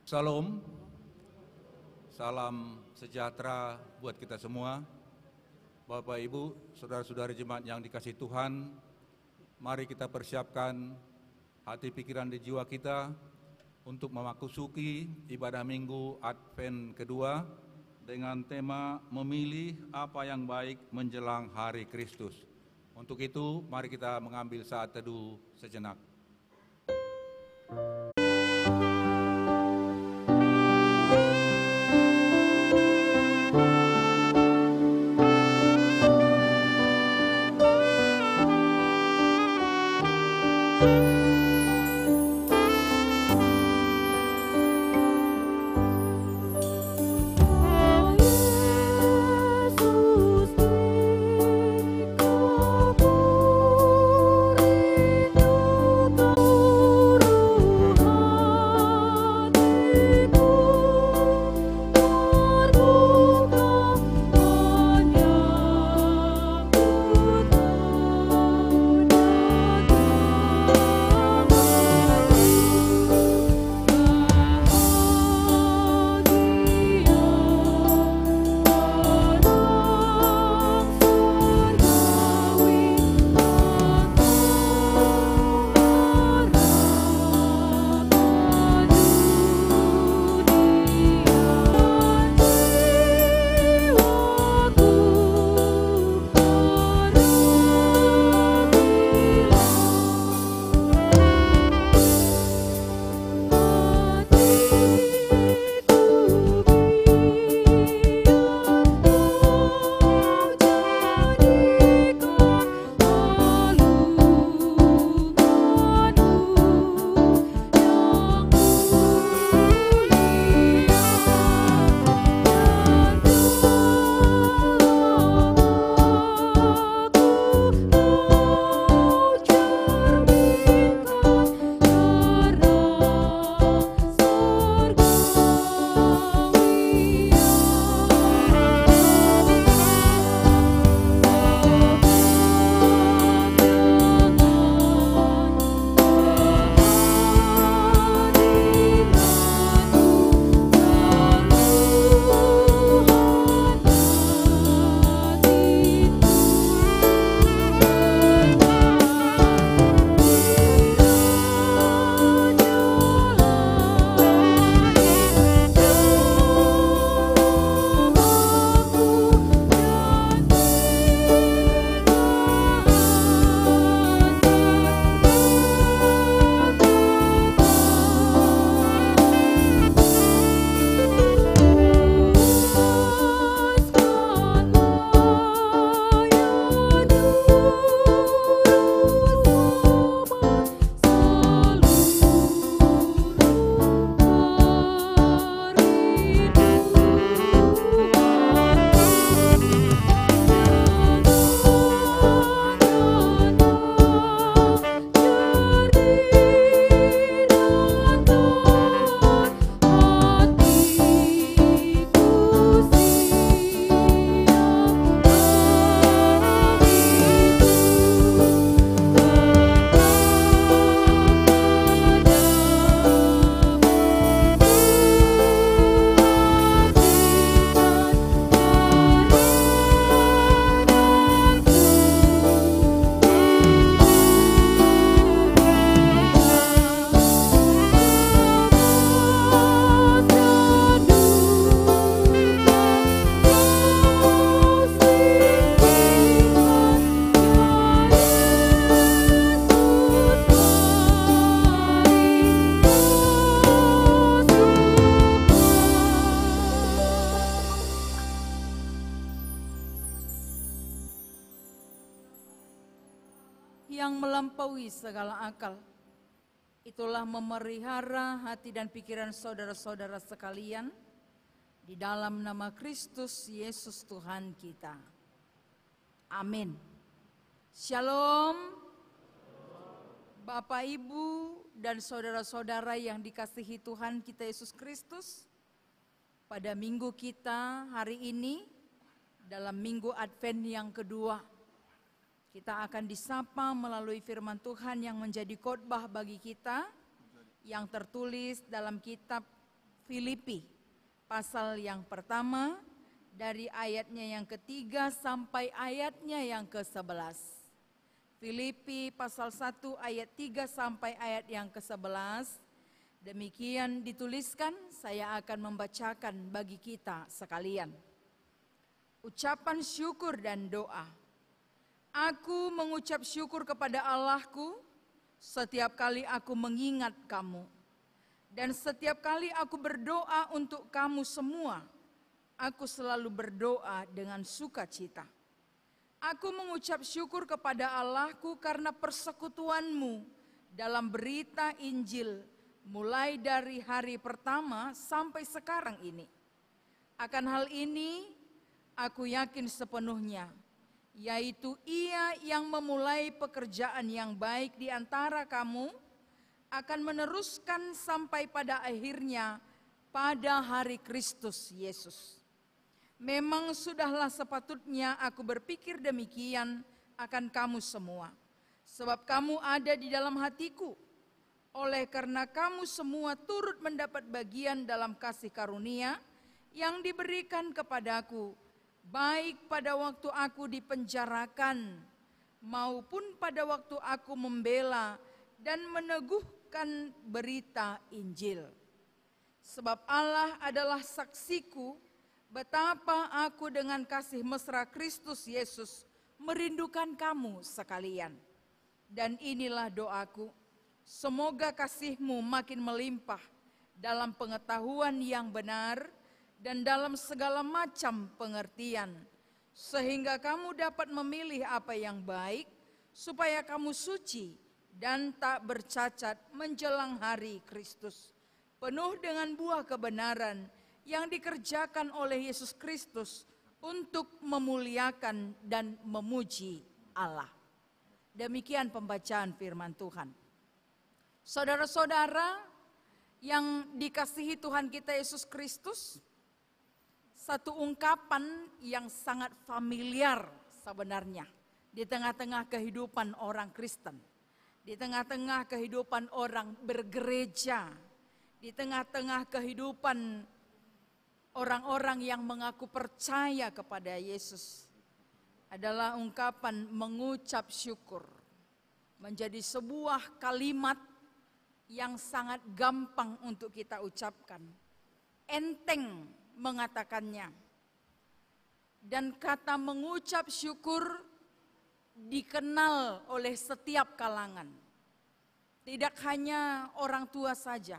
Salam, salam sejahtera buat kita semua. Bapak, Ibu, saudara-saudari jemaat yang dikasihi Tuhan, mari kita persiapkan hati pikiran di jiwa kita untuk memasuki ibadah Minggu Advent kedua dengan tema memilih apa yang baik menjelang Hari Kristus. Untuk itu, mari kita mengambil saat teduh sejenak. Yang melampaui segala akal, itulah memelihara hati dan pikiran saudara-saudara sekalian di dalam nama Kristus Yesus Tuhan kita. Amin. Shalom. Bapak, Ibu, dan saudara-saudara yang dikasihi Tuhan kita Yesus Kristus. Pada minggu kita hari ini, dalam minggu Advent yang kedua, kita akan disapa melalui firman Tuhan yang menjadi khotbah bagi kita, yang tertulis dalam kitab Filipi pasal yang pertama dari ayatnya yang ketiga sampai ayatnya yang ke-11. Filipi pasal 1 ayat 3 sampai ayat yang ke-11. Demikian dituliskan, saya akan membacakan bagi kita sekalian. Ucapan syukur dan doa. Aku mengucap syukur kepada Allahku setiap kali aku mengingat kamu. Dan setiap kali aku berdoa untuk kamu semua, aku selalu berdoa dengan sukacita. Aku mengucap syukur kepada Allahku karena persekutuanmu dalam berita Injil mulai dari hari pertama sampai sekarang ini. Akan hal ini aku yakin sepenuhnya, yaitu Ia yang memulai pekerjaan yang baik di antara kamu akan meneruskan sampai pada akhirnya pada hari Kristus Yesus. Memang sudahlah sepatutnya aku berpikir demikian akan kamu semua, sebab kamu ada di dalam hatiku. Oleh karena kamu semua turut mendapat bagian dalam kasih karunia yang diberikan kepadaku, baik pada waktu aku dipenjarakan maupun pada waktu aku membela dan meneguhkan berita Injil. Sebab Allah adalah saksiku betapa aku dengan kasih mesra Kristus Yesus merindukan kamu sekalian. Dan inilah doaku, semoga kasihmu makin melimpah dalam pengetahuan yang benar dan dalam segala macam pengertian, sehingga kamu dapat memilih apa yang baik, supaya kamu suci dan tak bercacat menjelang hari Kristus, penuh dengan buah kebenaran yang dikerjakan oleh Yesus Kristus untuk memuliakan dan memuji Allah. Demikian pembacaan firman Tuhan. Saudara-saudara yang dikasihi Tuhan kita Yesus Kristus, satu ungkapan yang sangat familiar sebenarnya di tengah-tengah kehidupan orang Kristen. Di tengah-tengah kehidupan orang bergereja, di tengah-tengah kehidupan orang-orang yang mengaku percaya kepada Yesus, adalah ungkapan mengucap syukur. Menjadi sebuah kalimat yang sangat gampang untuk kita ucapkan. Enteng mengatakannya. Dan kata mengucap syukur dikenal oleh setiap kalangan. Tidak hanya orang tua saja,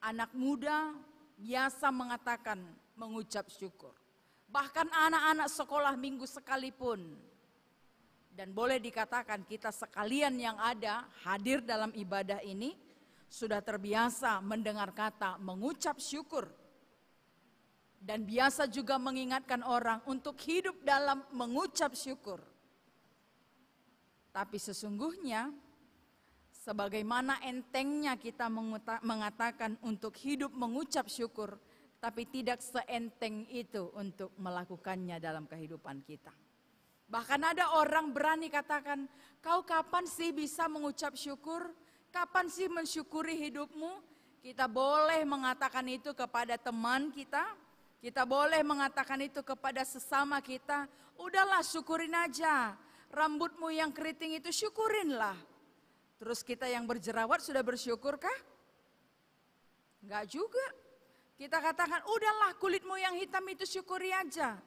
anak muda biasa mengatakan mengucap syukur. Bahkan anak-anak sekolah minggu sekalipun. Dan boleh dikatakan kita sekalian yang ada hadir dalam ibadah ini sudah terbiasa mendengar kata mengucap syukur. Dan biasa juga mengingatkan orang untuk hidup dalam mengucap syukur. Tapi sesungguhnya sebagaimana entengnya kita mengatakan untuk hidup mengucap syukur, tapi tidak seenteng itu untuk melakukannya dalam kehidupan kita. Bahkan ada orang berani katakan, kau kapan sih bisa mengucap syukur? Kapan sih mensyukuri hidupmu? Kita boleh mengatakan itu kepada teman kita, kita boleh mengatakan itu kepada sesama kita. Udahlah syukurin aja. Rambutmu yang keriting itu syukurinlah. Terus kita yang berjerawat sudah bersyukurkah? Enggak juga. Kita katakan udahlah kulitmu yang hitam itu syukuri aja.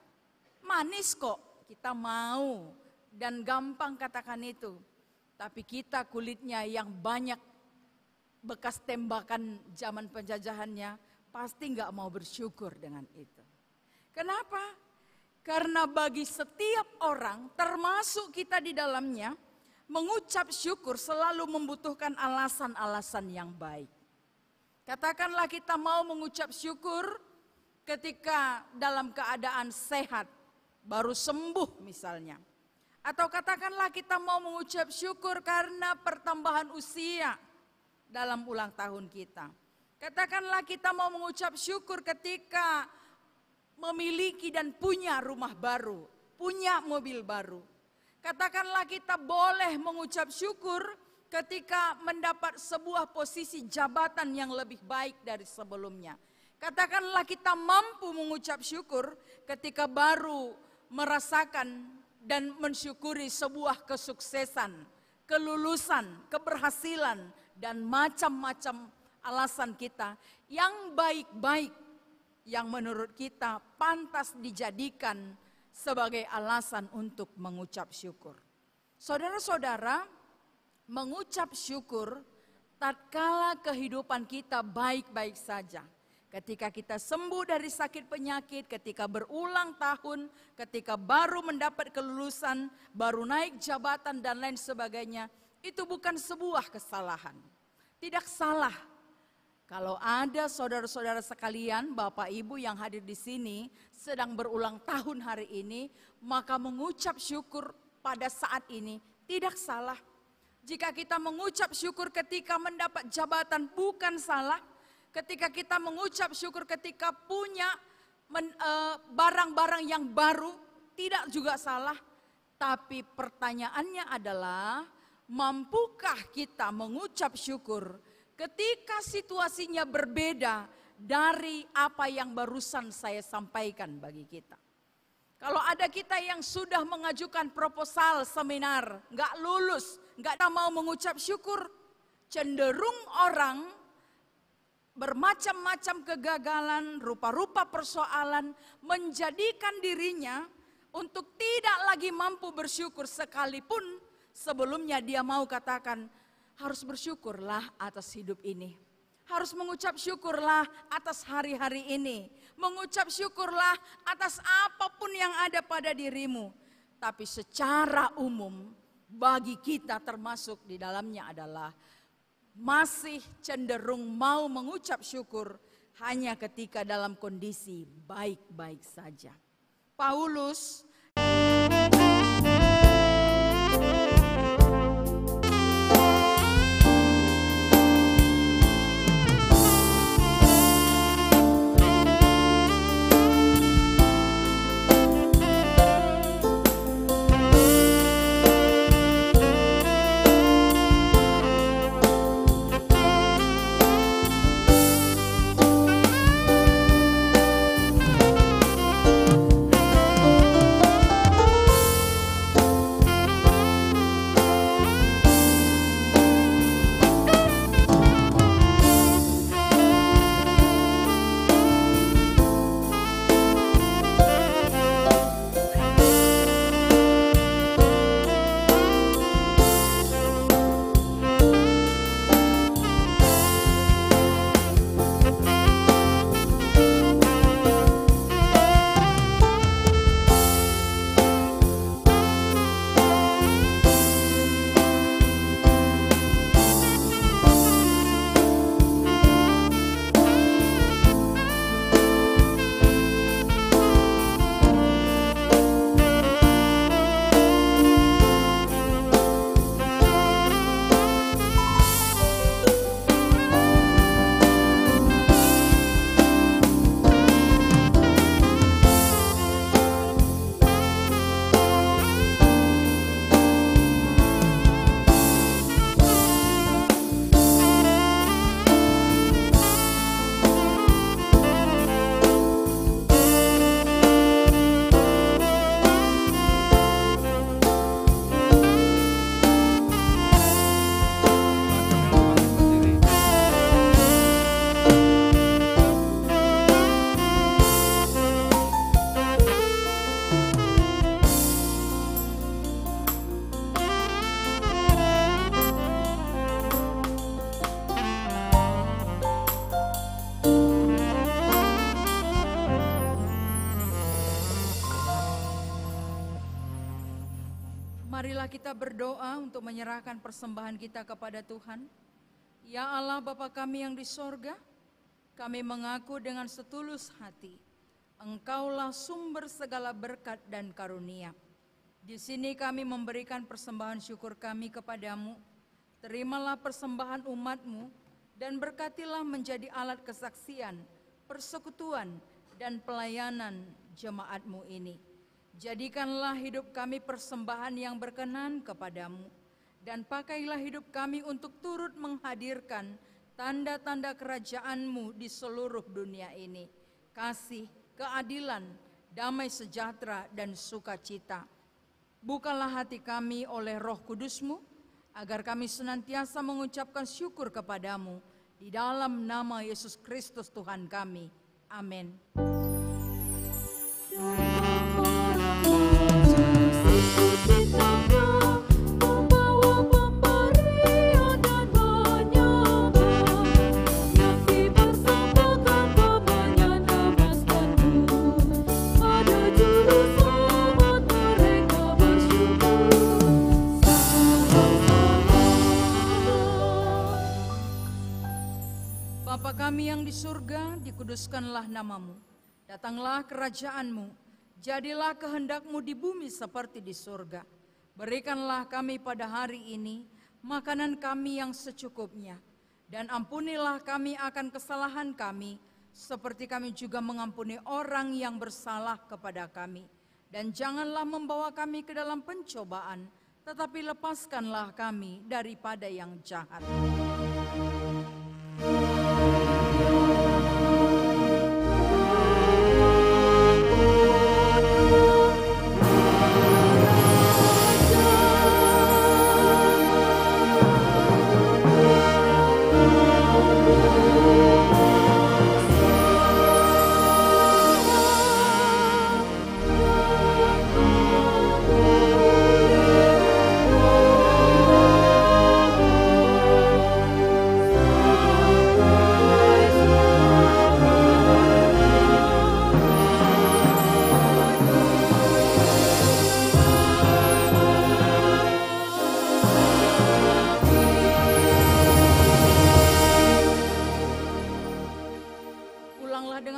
Manis kok, kita mau dan gampang katakan itu. Tapi kita kulitnya yang banyak bekas tembakan zaman penjajahannya pasti enggak mau bersyukur dengan itu. Kenapa? Karena bagi setiap orang, termasuk kita di dalamnya, mengucap syukur selalu membutuhkan alasan-alasan yang baik. Katakanlah kita mau mengucap syukur ketika dalam keadaan sehat, baru sembuh misalnya. Atau katakanlah kita mau mengucap syukur karena pertambahan usia dalam ulang tahun kita. Katakanlah kita mau mengucap syukur ketika memiliki dan punya rumah baru, punya mobil baru. Katakanlah kita boleh mengucap syukur ketika mendapat sebuah posisi jabatan yang lebih baik dari sebelumnya. Katakanlah kita mampu mengucap syukur ketika baru merasakan dan mensyukuri sebuah kesuksesan, kelulusan, keberhasilan, dan macam-macam alasan kita yang baik-baik, yang menurut kita pantas dijadikan sebagai alasan untuk mengucap syukur. Saudara-saudara, mengucap syukur tatkala kehidupan kita baik-baik saja. Ketika kita sembuh dari sakit penyakit, ketika berulang tahun, ketika baru mendapat kelulusan, baru naik jabatan dan lain sebagainya, itu bukan sebuah kesalahan. Tidak salah. Kalau ada saudara-saudara sekalian, Bapak Ibu yang hadir di sini sedang berulang tahun hari ini, maka mengucap syukur pada saat ini tidak salah. Jika kita mengucap syukur ketika mendapat jabatan bukan salah. Ketika kita mengucap syukur ketika punya barang-barang yang baru tidak juga salah. Tapi pertanyaannya adalah, mampukah kita mengucap syukur ketika situasinya berbeda dari apa yang barusan saya sampaikan bagi kita? Kalau ada kita yang sudah mengajukan proposal seminar, nggak lulus, nggak mau mengucap syukur, cenderung orang bermacam-macam kegagalan, rupa-rupa persoalan menjadikan dirinya untuk tidak lagi mampu bersyukur, sekalipun sebelumnya dia mau katakan harus bersyukurlah atas hidup ini. Harus mengucap syukurlah atas hari-hari ini. Mengucap syukurlah atas apapun yang ada pada dirimu. Tapi secara umum bagi kita termasuk di dalamnya adalah masih cenderung mau mengucap syukur hanya ketika dalam kondisi baik-baik saja. Paulus marilah kita berdoa untuk menyerahkan persembahan kita kepada Tuhan. Ya Allah Bapa kami yang di sorga, kami mengaku dengan setulus hati, Engkaulah sumber segala berkat dan karunia. Di sini kami memberikan persembahan syukur kami kepadamu. Terimalah persembahan umat-Mu dan berkatilah menjadi alat kesaksian, persekutuan, dan pelayanan jemaat-Mu ini. Jadikanlah hidup kami persembahan yang berkenan kepadamu, dan pakailah hidup kami untuk turut menghadirkan tanda-tanda kerajaan-Mu di seluruh dunia ini. Kasih, keadilan, damai sejahtera, dan sukacita. Bukalah hati kami oleh Roh Kudus-Mu, agar kami senantiasa mengucapkan syukur kepadamu. Di dalam nama Yesus Kristus Tuhan kami. Amin. Bapa kami yang di surga, dikuduskanlah namamu. Datanglah kerajaan-Mu, jadilah kehendak-Mu di bumi seperti di surga. Berikanlah kami pada hari ini makanan kami yang secukupnya. Dan ampunilah kami akan kesalahan kami, seperti kami juga mengampuni orang yang bersalah kepada kami. Dan janganlah membawa kami ke dalam pencobaan, tetapi lepaskanlah kami daripada yang jahat.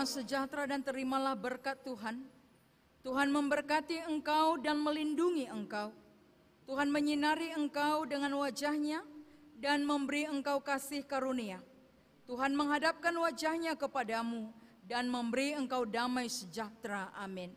Sejahtera dan terimalah berkat Tuhan. Tuhan memberkati engkau dan melindungi engkau. Tuhan menyinari engkau dengan wajah-Nya dan memberi engkau kasih karunia. Tuhan menghadapkan wajah-Nya kepadamu dan memberi engkau damai sejahtera. Amin.